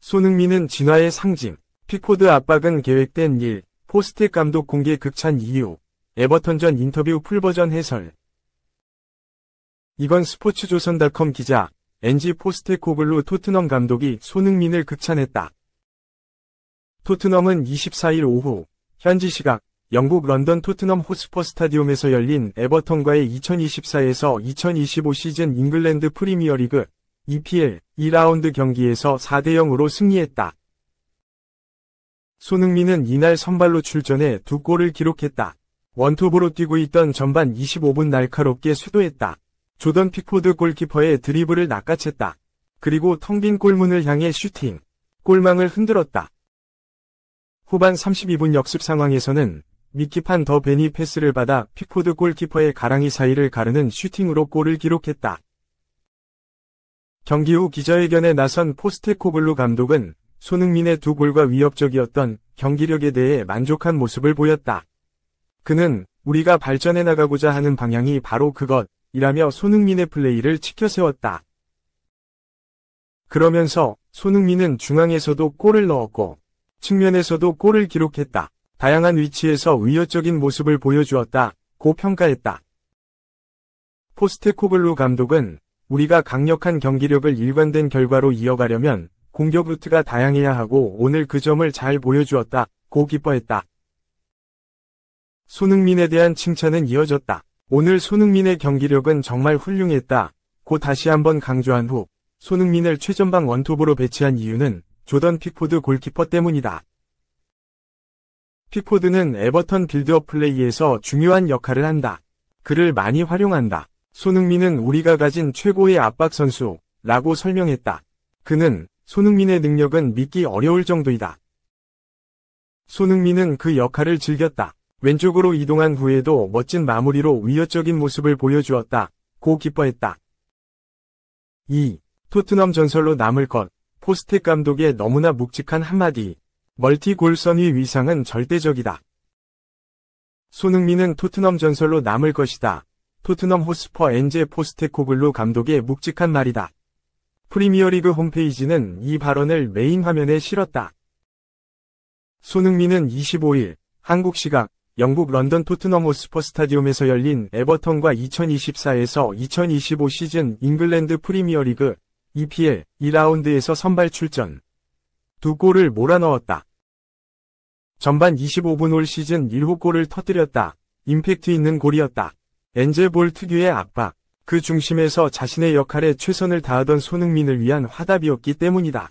손흥민은 진화의 상징. 픽포드 압박은 계획된 일. 포스텍 감독 공개 극찬 이유. 에버턴전 인터뷰 풀버전 해설. 이건 스포츠조선.com 기자 NG 포스테코글루 토트넘 감독이 손흥민을 극찬했다. 토트넘은 24일 오후 현지 시각 영국 런던 토트넘 호스퍼 스타디움에서 열린 에버턴과의 2024에서 2025 시즌 잉글랜드 프리미어리그 EPL 2라운드 경기에서 4대0으로 승리했다. 손흥민은 이날 선발로 출전해 2골을 기록했다. 원톱으로 뛰고 있던 전반 25분 날카롭게 쇄도했다. 조던 픽포드 골키퍼의 드리블을 낚아챘다. 그리고 텅 빈 골문을 향해 슈팅. 골망을 흔들었다. 후반 32분 역습 상황에서는 미키 판 더 벤이 패스를 받아 픽포드 골키퍼의 가랑이 사이를 가르는 슈팅으로 골을 기록했다. 경기 후 기자회견에 나선 포스테코글루 감독은 손흥민의 2골과 위협적이었던 경기력에 대해 만족한 모습을 보였다. 그는 우리가 발전해 나가고자 하는 방향이 바로 그것이라며 손흥민의 플레이를 치켜세웠다. 그러면서 손흥민은 중앙에서도 골을 넣었고 측면에서도 골을 기록했다. 다양한 위치에서 위협적인 모습을 보여주었다고 평가했다. 포스테코글루 감독은 우리가 강력한 경기력을 일관된 결과로 이어가려면 공격 루트가 다양해야 하고 오늘 그 점을 잘 보여주었다고 기뻐했다. 손흥민에 대한 칭찬은 이어졌다. 오늘 손흥민의 경기력은 정말 훌륭했다고 다시 한번 강조한 후 손흥민을 최전방 원톱으로 배치한 이유는 조던 픽포드 골키퍼 때문이다. 픽포드는 에버턴 빌드업 플레이에서 중요한 역할을 한다. 그를 많이 활용한다. 손흥민은 우리가 가진 최고의 압박 선수라고 설명했다. 그는 손흥민의 능력은 믿기 어려울 정도이다. 손흥민은 그 역할을 즐겼다. 왼쪽으로 이동한 후에도 멋진 마무리로 위협적인 모습을 보여주었다고 기뻐했다. 2. 토트넘 전설로 남을 것. 포스텍 감독의 너무나 묵직한 한마디. 멀티골 선위 위상은 절대적이다. 손흥민은 토트넘 전설로 남을 것이다. 토트넘 호스퍼 엔제 포스테코글루 감독의 묵직한 말이다. 프리미어리그 홈페이지는 이 발언을 메인 화면에 실었다. 손흥민은 25일 한국 시각 영국 런던 토트넘 호스퍼 스타디움에서 열린 에버턴과 2024에서 2025 시즌 잉글랜드 프리미어리그 EPL 2라운드에서 선발 출전. 2골을 몰아넣었다. 전반 25분 올 시즌 7골을 터뜨렸다. 임팩트 있는 골이었다. 엔제볼 특유의 압박, 그 중심에서 자신의 역할에 최선을 다하던 손흥민을 위한 화답이었기 때문이다.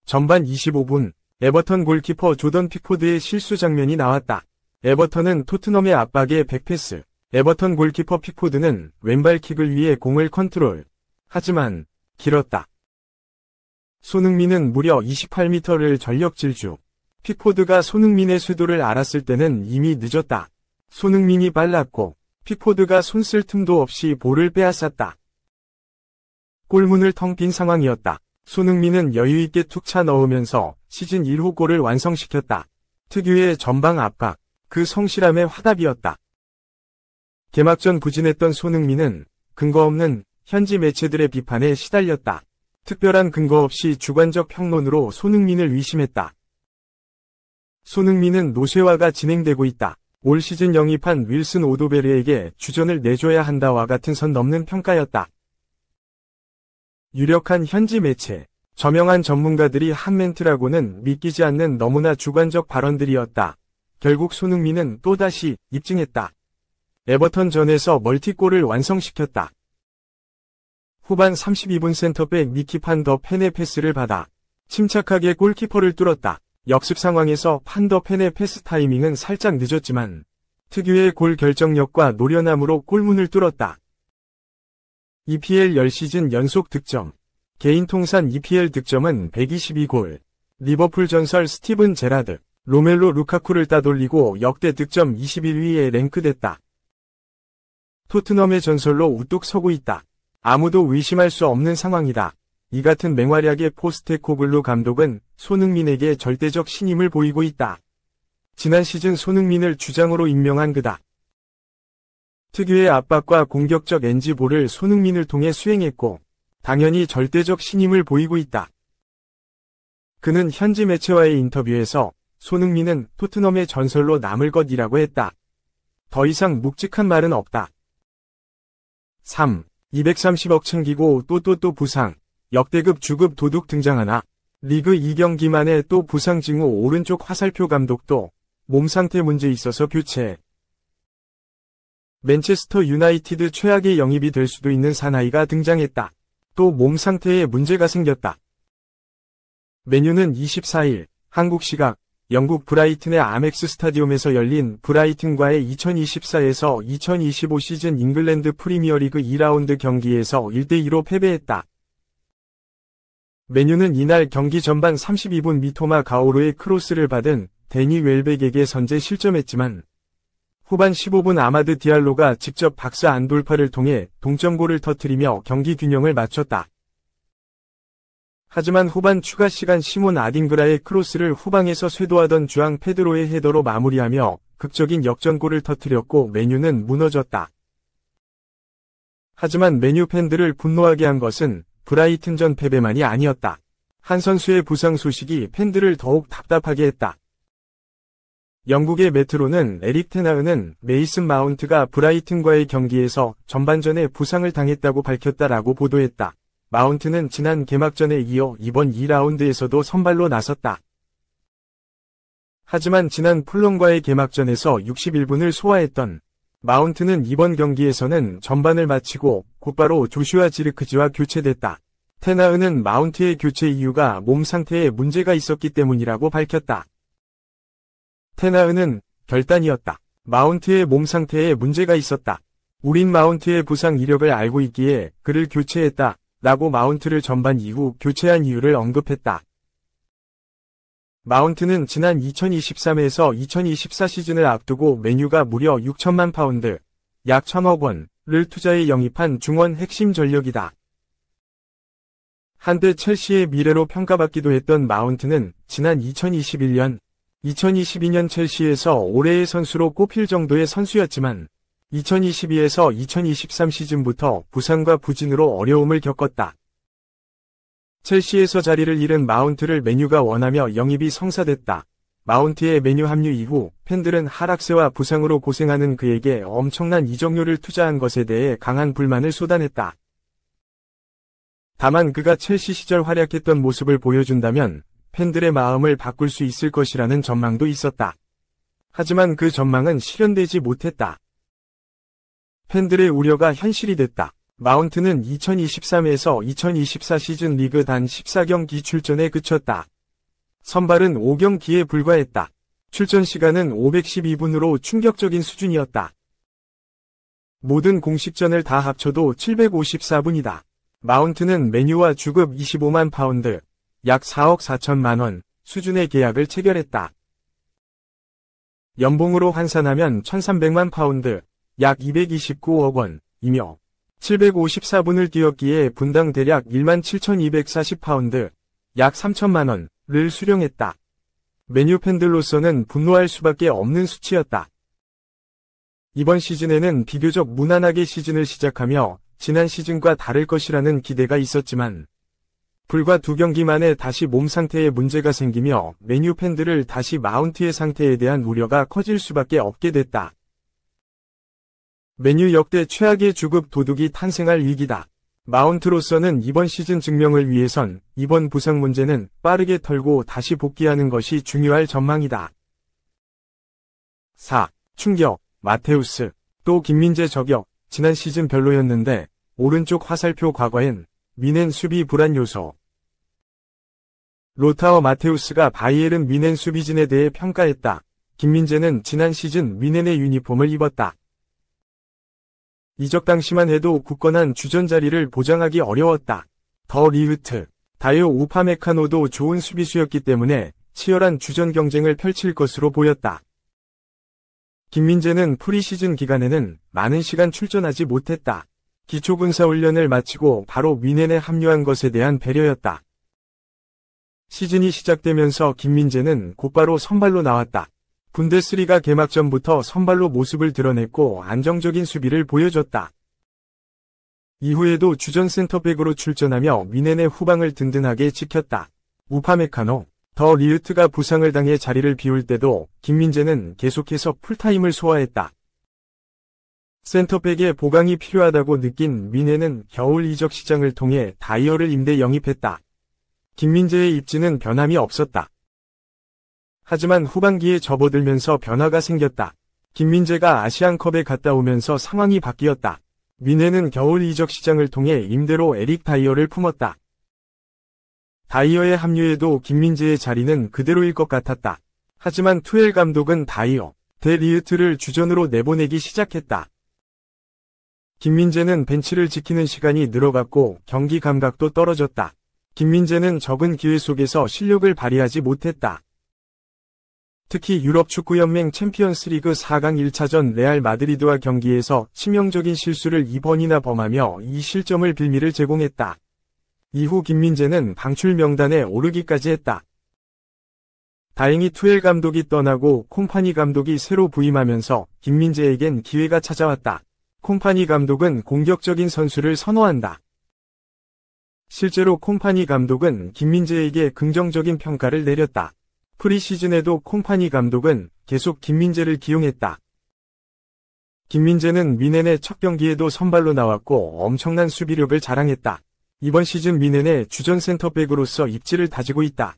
전반 25분, 에버턴 골키퍼 조던 픽포드의 실수 장면이 나왔다. 에버턴은 토트넘의 압박에 백패스. 에버턴 골키퍼 픽포드는 왼발킥을 위해 공을 컨트롤. 하지만 길었다. 손흥민은 무려 28m를 전력 질주. 픽포드가 손흥민의 쇄도를 알았을 때는 이미 늦었다. 손흥민이 빨랐고 픽포드가 손 쓸 틈도 없이 볼을 빼앗았다. 골문을 텅 빈 상황이었다. 손흥민은 여유있게 툭 차 넣으면서 시즌 1호 골을 완성시켰다. 특유의 전방 압박, 그 성실함의 화답이었다. 개막전 부진했던 손흥민은 근거 없는 현지 매체들의 비판에 시달렸다. 특별한 근거 없이 주관적 평론으로 손흥민을 위심했다. 손흥민은 노쇠화가 진행되고 있다. 올 시즌 영입한 윌슨 오도베르에게 주전을 내줘야 한다와 같은 선 넘는 평가였다. 유력한 현지 매체, 저명한 전문가들이 한 멘트라고는 믿기지 않는 너무나 주관적 발언들이었다. 결국 손흥민은 또다시 입증했다. 에버턴전에서 멀티골을 완성시켰다. 후반 32분 센터백 미키 판 더 펜의 패스를 받아 침착하게 골키퍼를 뚫었다. 역습 상황에서 판 더 펜의 패스 타이밍은 살짝 늦었지만 특유의 골 결정력과 노련함으로 골문을 뚫었다. EPL 10시즌 연속 득점. 개인 통산 EPL 득점은 122골. 리버풀 전설 스티븐 제라드, 로멜로 루카쿠를 따돌리고 역대 득점 21위에 랭크됐다. 토트넘의 전설로 우뚝 서고 있다. 아무도 의심할 수 없는 상황이다. 이 같은 맹활약의 포스테코글루 감독은 손흥민에게 절대적 신임을 보이고 있다. 지난 시즌 손흥민을 주장으로 임명한 그다. 특유의 압박과 공격적 NG볼을 손흥민을 통해 수행했고 당연히 절대적 신임을 보이고 있다. 그는 현지 매체와의 인터뷰에서 손흥민은 토트넘의 전설로 남을 것이라고 했다. 더 이상 묵직한 말은 없다. 3. 230억 챙기고 또 부상. 역대급 주급 도둑 등장하나. 리그 2경기 만에 또 부상 징후. 오른쪽 화살표 감독도 몸 상태 문제 있어서 교체. 맨체스터 유나이티드 최악의 영입이 될 수도 있는 사나이가 등장했다. 또 몸 상태에 문제가 생겼다. 맨유는 24일 한국 시각 영국 브라이튼의 아멕스 스타디움에서 열린 브라이튼과의 2024에서 2025 시즌 잉글랜드 프리미어리그 2라운드 경기에서 1대2로 패배했다. 맨유는 이날 경기 전반 32분 미토마 가오르의 크로스를 받은 데니 웰백에게 선제 실점했지만 후반 15분 아마드 디알로가 직접 박스 안 돌파를 통해 동점골을 터뜨리며 경기 균형을 맞췄다. 하지만 후반 추가 시간 시몬 아딩그라의 크로스를 후방에서 쇄도하던 주앙 페드로의 헤더로 마무리하며 극적인 역전골을 터뜨렸고 맨유는 무너졌다. 하지만 맨유 팬들을 분노하게 한 것은 브라이튼전 패배만이 아니었다. 한 선수의 부상 소식이 팬들을 더욱 답답하게 했다. 영국의 메트로는 에릭 테나흐는 메이슨 마운트가 브라이튼과의 경기에서 전반전에 부상을 당했다고 밝혔다라고 보도했다. 마운트는 지난 개막전에 이어 이번 2라운드에서도 선발로 나섰다. 하지만 지난 풀럼과의 개막전에서 61분을 소화했던 마운트는 이번 경기에서는 전반을 마치고 곧바로 조슈아 지르크지와 교체됐다. 테나흐는 마운트의 교체 이유가 몸 상태에 문제가 있었기 때문이라고 밝혔다. 테나흐는 결단이었다. 마운트의 몸 상태에 문제가 있었다. 우린 마운트의 부상 이력을 알고 있기에 그를 교체했다. 라고 마운트를 전반 이후 교체한 이유를 언급했다. 마운트는 지난 2023에서 2024 시즌을 앞두고 맨유가 무려 6천만 파운드, 약 1,000억 원을 투자해 영입한 중원 핵심 전력이다. 한때 첼시의 미래로 평가받기도 했던 마운트는 지난 2021년, 2022년 첼시에서 올해의 선수로 꼽힐 정도의 선수였지만 2022에서 2023 시즌부터 부상과 부진으로 어려움을 겪었다. 첼시에서 자리를 잃은 마운트를 맨유가 원하며 영입이 성사됐다. 마운트의 맨유 합류 이후 팬들은 하락세와 부상으로 고생하는 그에게 엄청난 이적료를 투자한 것에 대해 강한 불만을 쏟아냈다. 다만 그가 첼시 시절 활약했던 모습을 보여준다면 팬들의 마음을 바꿀 수 있을 것이라는 전망도 있었다. 하지만 그 전망은 실현되지 못했다. 팬들의 우려가 현실이 됐다. 마운트는 2023에서 2024 시즌 리그 단 14경기 출전에 그쳤다. 선발은 5경기에 불과했다. 출전 시간은 512분으로 충격적인 수준이었다. 모든 공식전을 다 합쳐도 754분이다. 마운트는 맨유와 주급 25만 파운드, 약 4억 4천만 원 수준의 계약을 체결했다. 연봉으로 환산하면 1,300만 파운드, 약 229억 원이며 754분을 뛰었기에 분당 대략 17,240파운드, 약 3천만 원을 수령했다. 맨유 팬들로서는 분노할 수밖에 없는 수치였다. 이번 시즌에는 비교적 무난하게 시즌을 시작하며 지난 시즌과 다를 것이라는 기대가 있었지만 불과 2경기 만에 다시 몸 상태에 문제가 생기며 맨유 팬들을 다시 마운트의 상태에 대한 우려가 커질 수밖에 없게 됐다. 맨유 역대 최악의 주급 도둑이 탄생할 위기다. 마운트로서는 이번 시즌 증명을 위해선 이번 부상 문제는 빠르게 털고 다시 복귀하는 것이 중요할 전망이다. 4. 충격, 마테우스, 또 김민재 저격, 지난 시즌 별로였는데 오른쪽 화살표 과거엔 미넨 수비 불안 요소. 로타어 마테우스가 바이에른 미넨 수비진에 대해 평가했다. 김민재는 지난 시즌 미넨의 유니폼을 입었다. 이적 당시만 해도 굳건한 주전 자리를 보장하기 어려웠다. 더 리흐트, 다요 우파메카노도 좋은 수비수였기 때문에 치열한 주전 경쟁을 펼칠 것으로 보였다. 김민재는 프리시즌 기간에는 많은 시간 출전하지 못했다. 기초군사훈련을 마치고 바로 미넨에 합류한 것에 대한 배려였다. 시즌이 시작되면서 김민재는 곧바로 선발로 나왔다. 분데스리가 개막 전부터 선발로 모습을 드러냈고 안정적인 수비를 보여줬다. 이후에도 주전 센터백으로 출전하며 미넨의 후방을 든든하게 지켰다. 우파메카노, 더 리흐트가 부상을 당해 자리를 비울 때도 김민재는 계속해서 풀타임을 소화했다. 센터백의 보강이 필요하다고 느낀 미넨은 겨울 이적 시장을 통해 다이어를 임대 영입했다. 김민재의 입지는 변함이 없었다. 하지만 후반기에 접어들면서 변화가 생겼다. 김민재가 아시안컵에 갔다 오면서 상황이 바뀌었다. 미넨은 겨울 이적 시장을 통해 임대로 에릭 다이어를 품었다. 다이어의 합류에도 김민재의 자리는 그대로일 것 같았다. 하지만 투엘 감독은 다이어, 데 리흐트를 주전으로 내보내기 시작했다. 김민재는 벤치를 지키는 시간이 늘어갔고 경기 감각도 떨어졌다. 김민재는 적은 기회 속에서 실력을 발휘하지 못했다. 특히 유럽축구연맹 챔피언스리그 4강 1차전 레알 마드리드와 경기에서 치명적인 실수를 2번이나 범하며 이 실점을 빌미를 제공했다. 이후 김민재는 방출 명단에 오르기까지 했다. 다행히 투엘 감독이 떠나고 콤파니 감독이 새로 부임하면서 김민재에겐 기회가 찾아왔다. 콤파니 감독은 공격적인 선수를 선호한다. 실제로 콤파니 감독은 김민재에게 긍정적인 평가를 내렸다. 프리시즌에도 콤파니 감독은 계속 김민재를 기용했다. 김민재는 미넨의 첫 경기에도 선발로 나왔고 엄청난 수비력을 자랑했다. 이번 시즌 미넨의 주전 센터백으로서 입지를 다지고 있다.